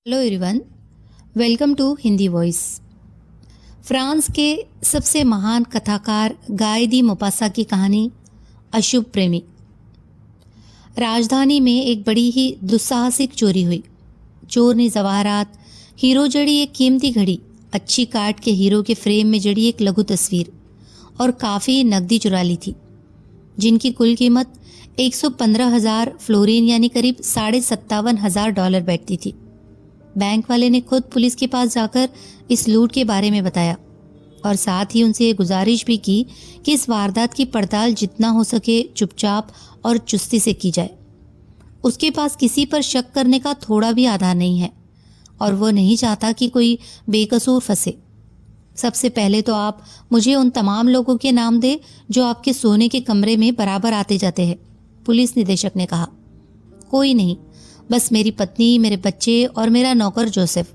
Hello everyone, welcome to Hindi voice. France के सबसे महान कथाकार गाय दी मोपासा की कहानी अशुभ प्रेमी। राजधानी में एक बड़ी ही दुस्साहसिक चोरी हुई। चोर ने जवाहरात, हीरो जड़ी एक कीमती घड़ी, अच्छी काट के हीरो के फ्रेम में जड़ी एक लघु तस्वीर और काफ़ी नकदी चुरा ली थी, जिनकी कुल कीमत 115,000 फ्लोरिन यानी करीब $57,500 बैठती थी। बैंक वाले ने खुद पुलिस के पास जाकर इस लूट के बारे में बताया और साथ ही उनसे ये गुजारिश भी की कि इस वारदात की पड़ताल जितना हो सके चुपचाप और चुस्ती से की जाए। उसके पास किसी पर शक करने का थोड़ा भी आधार नहीं है और वो नहीं चाहता कि कोई बेकसूर फंसे। सबसे पहले तो आप मुझे उन तमाम लोगों के नाम दे जो आपके सोने के कमरे में बराबर आते जाते हैं, पुलिस निदेशक ने कहा। कोई नहीं, बस मेरी पत्नी, मेरे बच्चे और मेरा नौकर जोसेफ,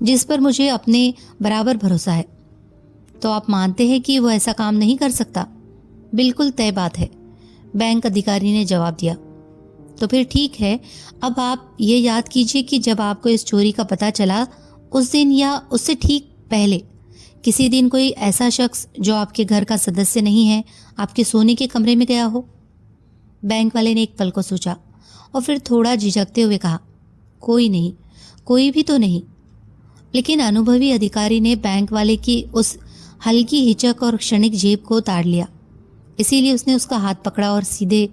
जिस पर मुझे अपने बराबर भरोसा है। तो आप मानते हैं कि वो ऐसा काम नहीं कर सकता? बिल्कुल तय बात है, बैंक अधिकारी ने जवाब दिया। तो फिर ठीक है, अब आप ये याद कीजिए कि जब आपको इस चोरी का पता चला उस दिन या उससे ठीक पहले किसी दिन कोई ऐसा शख्स जो आपके घर का सदस्य नहीं है आपके सोने के कमरे में गया हो। बैंक वाले ने एक पल को सोचा और फिर थोड़ा झिझकते हुए कहा, कोई नहीं, कोई भी तो नहीं। लेकिन अनुभवी अधिकारी ने बैंक वाले की उस हल्की हिचक और क्षणिक जेब को ताड़ लिया। इसीलिए उसने उसका हाथ पकड़ा और सीधे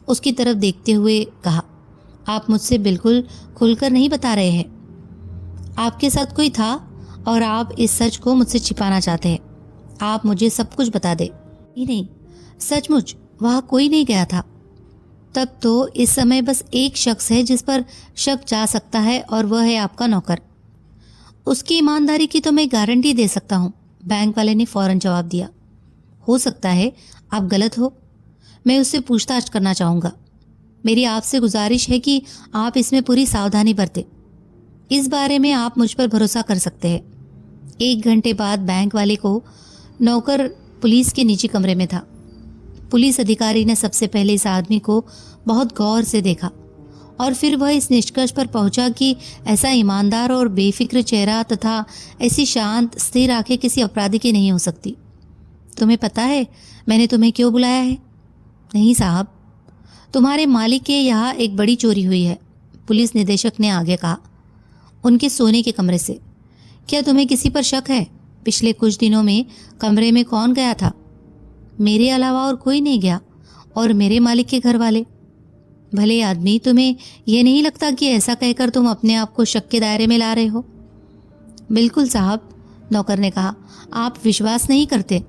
उसकी तरफ देखते हुए कहा, आप मुझसे बिल्कुल खुलकर नहीं बता रहे हैं। आपके साथ कोई था और आप इस सच को मुझसे छिपाना चाहते हैं। आप मुझे सब कुछ बता दे। नहीं, सचमुच वहाँ कोई नहीं गया था। तब तो इस समय बस एक शख्स है जिस पर शक जा सकता है और वह है आपका नौकर। उसकी ईमानदारी की तो मैं गारंटी दे सकता हूँ, बैंक वाले ने फौरन जवाब दिया। हो सकता है आप गलत हो, मैं उससे पूछताछ करना चाहूँगा। मेरी आपसे गुजारिश है कि आप इसमें पूरी सावधानी बरतें। इस बारे में आप मुझ पर भरोसा कर सकते हैं। 1 घंटे बाद बैंक वाले को नौकर पुलिस के निजी कमरे में था। पुलिस अधिकारी ने सबसे पहले इस आदमी को बहुत गौर से देखा और फिर वह इस निष्कर्ष पर पहुंचा कि ऐसा ईमानदार और बेफिक्र चेहरा तथा ऐसी शांत स्थिर आंखें किसी अपराधी की नहीं हो सकती। तुम्हें पता है मैंने तुम्हें क्यों बुलाया है? नहीं साहब, तुम्हारे मालिक के यहाँ एक बड़ी चोरी हुई है, पुलिस निदेशक ने आगे कहा, उनके सोने के कमरे से। क्या तुम्हें किसी पर शक है? पिछले कुछ दिनों में कमरे में कौन गया था? मेरे अलावा और कोई नहीं गया, और मेरे मालिक के घर वाले। भले आदमी, तुम्हें यह नहीं लगता कि ऐसा कहकर तुम अपने आप को शक के दायरे में ला रहे हो? बिल्कुल साहब, नौकर ने कहा, आप विश्वास नहीं करते।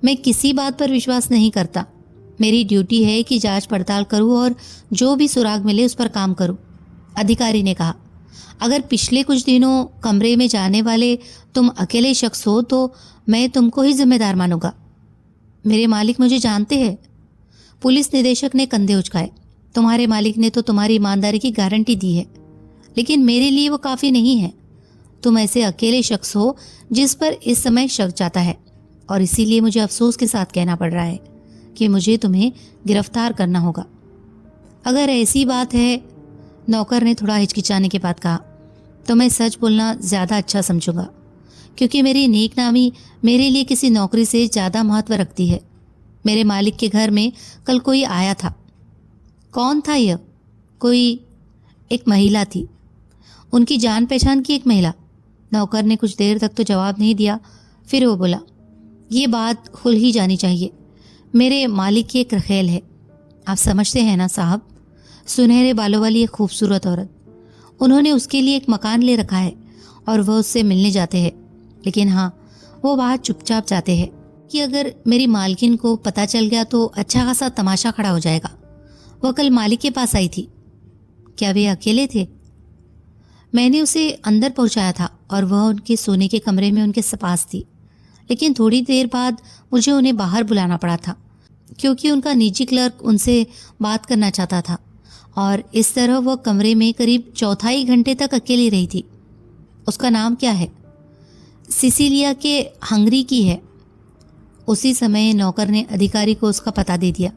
मैं किसी बात पर विश्वास नहीं करता। मेरी ड्यूटी है कि जांच पड़ताल करूं और जो भी सुराग मिले उस पर काम करूं, अधिकारी ने कहा। अगर पिछले कुछ दिनों कमरे में जाने वाले तुम अकेले शख्स हो तो मैं तुमको ही जिम्मेदार मानूंगा। मेरे मालिक मुझे जानते हैं, पुलिस निदेशक ने कंधे उचकाए। तुम्हारे मालिक ने तो तुम्हारी ईमानदारी की गारंटी दी है, लेकिन मेरे लिए वो काफ़ी नहीं है। तुम ऐसे अकेले शख्स हो जिस पर इस समय शक जाता है, और इसीलिए मुझे अफसोस के साथ कहना पड़ रहा है कि मुझे तुम्हें गिरफ्तार करना होगा। अगर ऐसी बात है, नौकर ने थोड़ा हिचकिचाने के बाद कहा, तो मैं सच बोलना ज़्यादा अच्छा समझूंगा, क्योंकि मेरी नेकनामी मेरे लिए किसी नौकरी से ज़्यादा महत्व रखती है। मेरे मालिक के घर में कल कोई आया था। कौन था यह? एक महिला थी, उनकी जान पहचान की एक महिला। नौकर ने कुछ देर तक तो जवाब नहीं दिया, फिर वो बोला, ये बात खुल ही जानी चाहिए। मेरे मालिक की एक रखेल है, आप समझते हैं ना साहब, सुनहरे बालों वाली एक खूबसूरत औरत। उन्होंने उसके लिए एक मकान ले रखा है और वह उससे मिलने जाते हैं, लेकिन हाँ, वो बाहर चुपचाप जाते हैं कि अगर मेरी मालकिन को पता चल गया तो अच्छा खासा तमाशा खड़ा हो जाएगा। वह कल मालिक के पास आई थी। क्या वे अकेले थे? मैंने उसे अंदर पहुंचाया था और वह उनके सोने के कमरे में उनके पास थी, लेकिन थोड़ी देर बाद मुझे उन्हें बाहर बुलाना पड़ा था, क्योंकि उनका निजी क्लर्क उनसे बात करना चाहता था, और इस तरह वह कमरे में करीब चौथाई घंटे तक अकेली रही थी। उसका नाम क्या है? सिसिलिया के हंगरी की है। उसी समय नौकर ने अधिकारी को उसका पता दे दिया।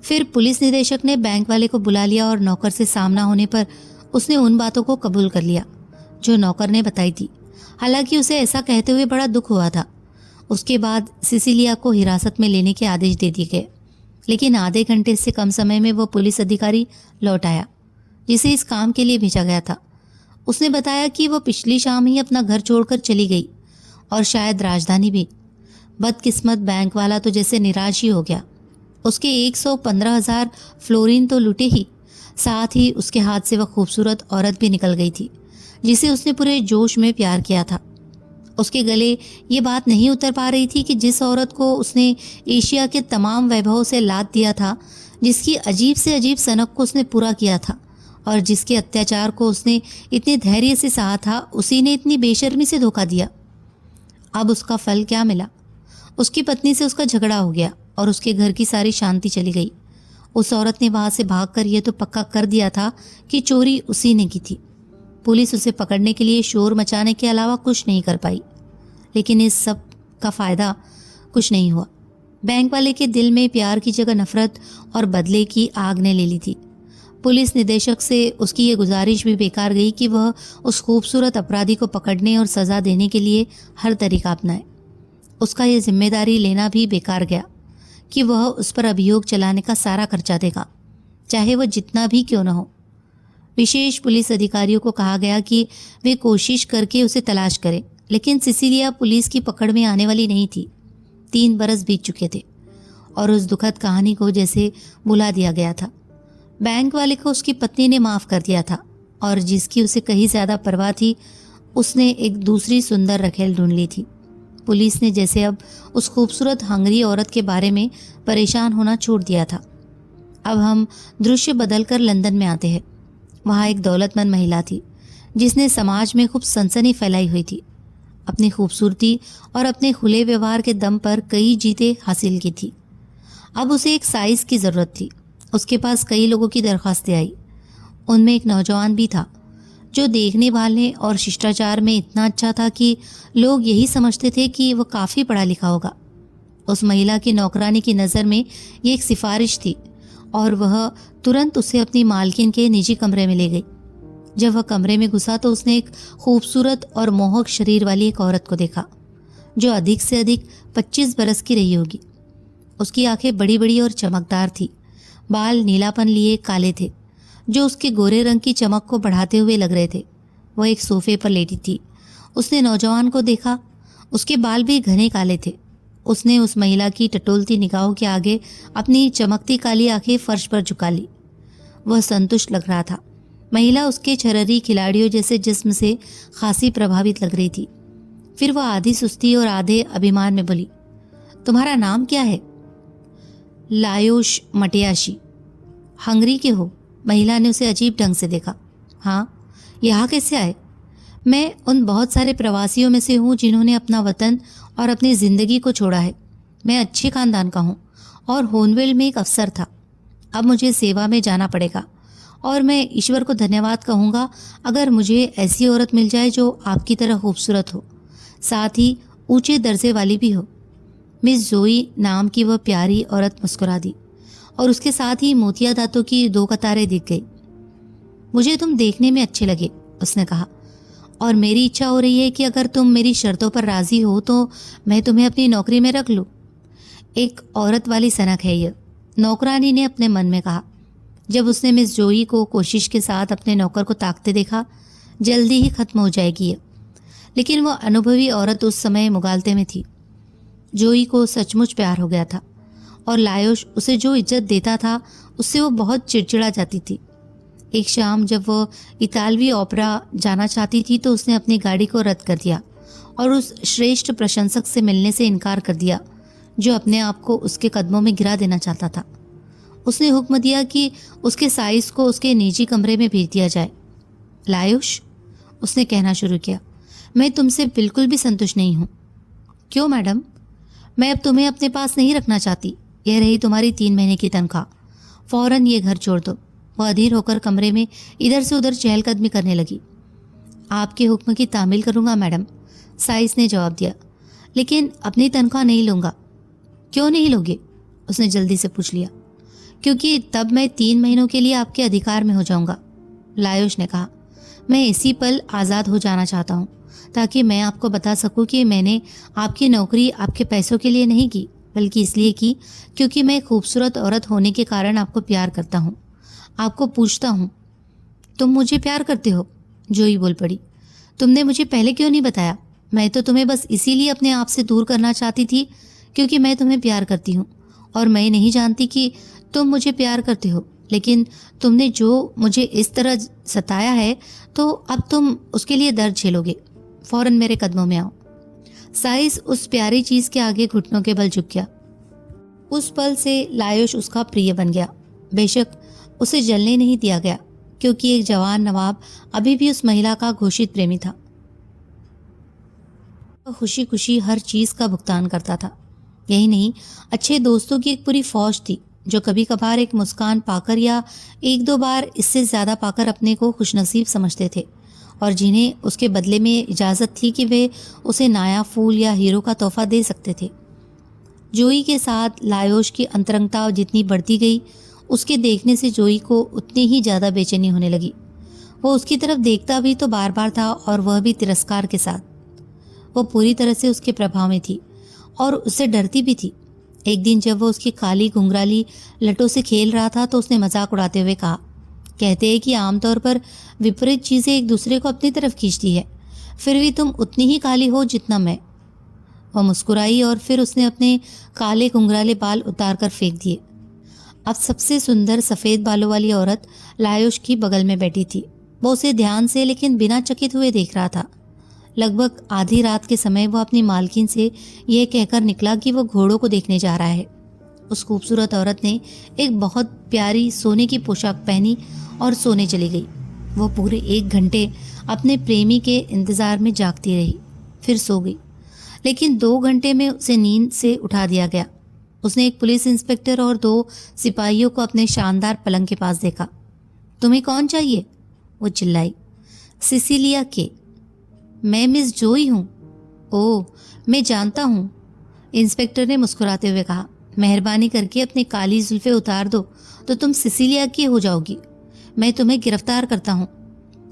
फिर पुलिस निदेशक ने बैंक वाले को बुला लिया और नौकर से सामना होने पर उसने उन बातों को कबूल कर लिया जो नौकर ने बताई थी। हालांकि उसे ऐसा कहते हुए बड़ा दुख हुआ था। उसके बाद सिसिलिया को हिरासत में लेने के आदेश दे दिए गए, लेकिन आधे घंटे से कम समय में वो पुलिस अधिकारी लौट आया जिसे इस काम के लिए भेजा गया था। उसने बताया कि वो पिछली शाम ही अपना घर छोड़कर चली गई और शायद राजधानी भी। बदकिस्मत बैंक वाला तो जैसे निराश ही हो गया। उसके 115,000 फ्लोरिन तो लुटे ही, साथ ही उसके हाथ से वह खूबसूरत औरत भी निकल गई थी जिसे उसने पूरे जोश में प्यार किया था। उसके गले ये बात नहीं उतर पा रही थी कि जिस औरत को उसने एशिया के तमाम वैभव से लाद दिया था, जिसकी अजीब से अजीब सनक को उसने पूरा किया था और जिसके अत्याचार को उसने इतने धैर्य से सहा था, उसी ने इतनी बेशर्मी से धोखा दिया। अब उसका फल क्या मिला? उसकी पत्नी से उसका झगड़ा हो गया और उसके घर की सारी शांति चली गई। उस औरत ने वहां से भागकर यह तो पक्का कर दिया था कि चोरी उसी ने की थी। पुलिस उसे पकड़ने के लिए शोर मचाने के अलावा कुछ नहीं कर पाई, लेकिन इस सब का फायदा कुछ नहीं हुआ। बैंक वाले के दिल में प्यार की जगह नफरत और बदले की आग ने ले ली थी। पुलिस निदेशक से उसकी ये गुजारिश भी बेकार गई कि वह उस खूबसूरत अपराधी को पकड़ने और सजा देने के लिए हर तरीका अपनाए। उसका ये जिम्मेदारी लेना भी बेकार गया कि वह उस पर अभियोग चलाने का सारा खर्चा देगा, चाहे वह जितना भी क्यों न हो। विशेष पुलिस अधिकारियों को कहा गया कि वे कोशिश करके उसे तलाश करें, लेकिन सिसिलिया पुलिस की पकड़ में आने वाली नहीं थी। 3 बरस बीत चुके थे और उस दुखद कहानी को जैसे बुला दिया गया था। बैंक वाले को उसकी पत्नी ने माफ़ कर दिया था और जिसकी उसे कहीं ज़्यादा परवाह थी, उसने एक दूसरी सुंदर रखेल ढूंढ ली थी। पुलिस ने जैसे अब उस खूबसूरत हंगरी औरत के बारे में परेशान होना छोड़ दिया था। अब हम दृश्य बदलकर लंदन में आते हैं। वहाँ एक दौलतमंद महिला थी जिसने समाज में खूब सनसनी फैलाई हुई थी। अपनी खूबसूरती और अपने खुले व्यवहार के दम पर कई जीतें हासिल की थी। अब उसे एक साइज की ज़रूरत थी। उसके पास कई लोगों की दरख्वास्तें आई। उनमें एक नौजवान भी था जो देखने वाले और शिष्टाचार में इतना अच्छा था कि लोग यही समझते थे कि वह काफ़ी पढ़ा लिखा होगा। उस महिला की नौकरानी की नज़र में ये एक सिफारिश थी और वह तुरंत उसे अपनी मालकिन के निजी कमरे में ले गई। जब वह कमरे में घुसा तो उसने एक खूबसूरत और मोहक शरीर वाली एक औरत को देखा जो अधिक से अधिक 25 बरस की रही होगी। उसकी आंखें बड़ी बड़ी और चमकदार थी। बाल नीलापन लिए काले थे जो उसके गोरे रंग की चमक को बढ़ाते हुए लग रहे थे। वह एक सोफे पर लेटी थी। उसने नौजवान को देखा। उसके बाल भी घने काले थे। उसने उस महिला की टटोलती निगाहों के आगे अपनी चमकती काली आंखें फर्श पर झुका ली। वह संतुष्ट लग रहा था। महिला उसके छररी खिलाड़ियों जैसे जिस्म से खासी प्रभावित लग रही थी। फिर वह आधी सुस्ती और आधे अभिमान में बोली, तुम्हारा नाम क्या है? लायोश मटियाशी। हंगरी के हो? महिला ने उसे अजीब ढंग से देखा। हाँ। यहाँ कैसे आए? मैं उन बहुत सारे प्रवासियों में से हूँ जिन्होंने अपना वतन और अपनी ज़िंदगी को छोड़ा है। मैं अच्छे खानदान का हूँ और होनवेल में एक अफसर था। अब मुझे सेवा में जाना पड़ेगा और मैं ईश्वर को धन्यवाद कहूँगा अगर मुझे ऐसी औरत मिल जाए जो आपकी तरह खूबसूरत हो, साथ ही ऊंचे दर्जे वाली भी हो। मिस जोई नाम की वह प्यारी औरत मुस्कुरा दी और उसके साथ ही मोतिया दांतों की 2 कतारें दिख गई। मुझे तुम देखने में अच्छे लगे, उसने कहा, और मेरी इच्छा हो रही है कि अगर तुम मेरी शर्तों पर राजी हो तो मैं तुम्हें अपनी नौकरी में रख लूँ। एक औरत वाली सनक है यह, नौकरानी ने अपने मन में कहा। जब उसने मिस जोई को कोशिश के साथ अपने नौकर को ताकते देखा, जल्दी ही खत्म हो जाएगी यह। लेकिन वह अनुभवी औरत उस समय मुगालते में थी। जोई को सचमुच प्यार हो गया था और लायोश उसे जो इज्जत देता था उससे वो बहुत चिड़चिड़ा जाती थी। एक शाम जब वो इतालवी ओपेरा जाना चाहती थी तो उसने अपनी गाड़ी को रद्द कर दिया और उस श्रेष्ठ प्रशंसक से मिलने से इनकार कर दिया जो अपने आप को उसके कदमों में गिरा देना चाहता था। उसने हुक्म दिया कि उसके साइज को उसके निजी कमरे में भेज दिया जाए। लायोश, उसने कहना शुरू किया, मैं तुमसे बिल्कुल भी संतुष्ट नहीं हूँ। क्यों मैडम? मैं अब तुम्हें अपने पास नहीं रखना चाहती। यह रही तुम्हारी 3 महीने की तनख्वाह। फौरन ये घर छोड़ दो। वह अधीर होकर कमरे में इधर से उधर चहलकदमी करने लगी। आपके हुक्म की तामील करूँगा मैडम, साइस ने जवाब दिया, लेकिन अपनी तनख्वाह नहीं लूँगा। क्यों नहीं लोगे? उसने जल्दी से पूछ लिया। क्योंकि तब मैं 3 महीनों के लिए आपके अधिकार में हो जाऊँगा, लायोश ने कहा। मैं इसी पल आज़ाद हो जाना चाहता हूँ, ताकि मैं आपको बता सकूँ कि मैंने आपकी नौकरी आपके पैसों के लिए नहीं की, बल्कि इसलिए की क्योंकि मैं एक खूबसूरत औरत होने के कारण आपको प्यार करता हूँ। आपको पूछता हूँ, तुम मुझे प्यार करते हो? जोई बोल पड़ी। तुमने मुझे पहले क्यों नहीं बताया? मैं तो तुम्हें बस इसीलिए अपने आप से दूर करना चाहती थी क्योंकि मैं तुम्हें प्यार करती हूँ, और मैं नहीं जानती कि तुम मुझे प्यार करते हो। लेकिन तुमने जो मुझे इस तरह सताया है, तो अब तुम उसके लिए दर्द झेलोगे। फौरन मेरे कदमों में आओ। साइस उस प्यारी चीज के आगे घुटनों के बल झुक गया। उस पल से लायोश उसका प्रिय बन गया। बेशक उसे जलने नहीं दिया गया, क्योंकि एक जवान नवाब अभी भी उस महिला का घोषित प्रेमी था। वह खुशी खुशी हर चीज का भुगतान करता था। यही नहीं, अच्छे दोस्तों की एक पूरी फौज थी, जो कभी कभार एक मुस्कान पाकर या एक दो बार इससे ज्यादा पाकर अपने को खुशनसीब समझते थे, और जिन्हें उसके बदले में इजाजत थी कि वे उसे नया फूल या हीरो का तोहफा दे सकते थे। जोई के साथ लायोश की अंतरंगता जितनी बढ़ती गई, उसके देखने से जोई को उतनी ही ज्यादा बेचैनी होने लगी। वो उसकी तरफ देखता भी तो बार बार था, और वह भी तिरस्कार के साथ। वो पूरी तरह से उसके प्रभाव में थी और उससे डरती भी थी। एक दिन जब वो उसकी काली घुंघराली लटों से खेल रहा था, तो उसने मजाक उड़ाते हुए कहा, कहते हैं कि आमतौर पर विपरीत चीज़ें एक दूसरे को अपनी तरफ खींचती है, फिर भी तुम उतनी ही काली हो जितना मैं। वह मुस्कुराई और फिर उसने अपने काले घुंघराले बाल उतार कर फेंक दिए। अब सबसे सुंदर सफ़ेद बालों वाली औरत लायोश की बगल में बैठी थी। वो उसे ध्यान से लेकिन बिना चकित हुए देख रहा था। लगभग आधी रात के समय वह अपनी मालकिन से यह कहकर निकला कि वह घोड़ों को देखने जा रहा है। उस खूबसूरत औरत ने एक बहुत प्यारी सोने की पोशाक पहनी और सोने चली गई। वो पूरे 1 घंटे अपने प्रेमी के इंतजार में जागती रही, फिर सो गई। लेकिन 2 घंटे में उसे नींद से उठा दिया गया। उसने एक पुलिस इंस्पेक्टर और 2 सिपाहियों को अपने शानदार पलंग के पास देखा। तुम्हें कौन चाहिए? वो चिल्लाई। सिसिलिया के। मैं मिस जोई हूँ। ओह, मैं जानता हूँ, इंस्पेक्टर ने मुस्कुराते हुए कहा। मेहरबानी करके अपनी काली जुल्फें उतार दो तो तुम सिसिलिया की हो जाओगी। मैं तुम्हें गिरफ्तार करता हूँ।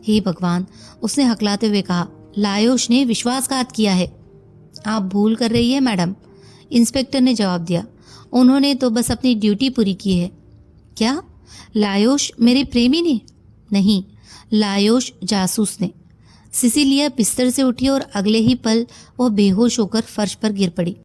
हे भगवान, उसने हकलाते हुए कहा। लायोश ने विश्वासघात किया है। आप भूल कर रही है मैडम, इंस्पेक्टर ने जवाब दिया। उन्होंने तो बस अपनी ड्यूटी पूरी की है। क्या? लायोश मेरे प्रेमी ने? नहीं, लायोश जासूस ने। सिसिलिया बिस्तर से उठी और अगले ही पल वह बेहोश होकर फर्श पर गिर पड़ी।